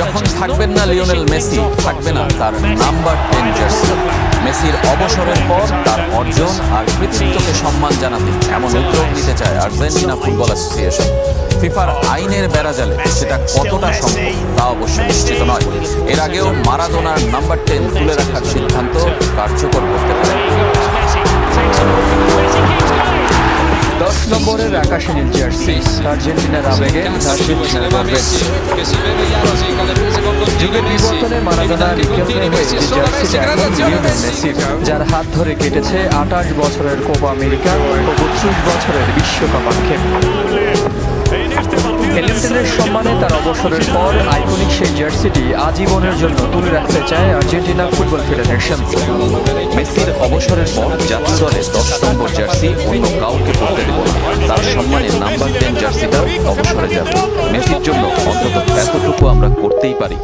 যখন থাকবেন না লিওনেল মেসি, থাকবে না তার নাম্বার 10 জার্সি। মেসির অবসরের পর তার অর্জন আর কৃতিত্বকে সম্মান জানাতে এমন উদ্যোগ নিতে চায় আর্জেন্টিনা ফুটবল অ্যাসোসিয়েশন। ফিফার আইনের বেড়াজালে সেটা কতটা সম্ভব তা অবশ্য নিশ্চিত নয়। এর আগেও মারাদোনার নাম্বার 10 তুলে রাখার সিদ্ধান্ত কার্যকর করতে পারে। 10 নম্বরের আকাশী নীল জার্সি আর্জেন্টিনার আবেগে ভাসিয়ে যুগের বিবর্তনে মারাদোনা রিকেলমে হয়ে যে জার্সিটা এখন লিওনেল মেসির, যার হাত ধরে কেটেছে 28 বছরের কোপা আমেরিকা ও 32 বছরের বিশ্বকাপ আক্ষেপ। ক্যালেন্ডারের সম্মানে তার অবসরের পর আইকনিক সেই জার্সিটি আজীবনের জন্য তুলে রাখতে চায় আর্জেন্টিনা ফুটবল ফেডারেশন। মেসির অবসরের পর জাতীয় দলে 10 নম্বর জার্সি অন্য কাউকে পড়তে দেব না। তার সম্মানে নাম্বার 10 জার্সিটা অবসরে যাবে। মেসির জন্য অন্তত এতটুকু আমরা করতেই পারি।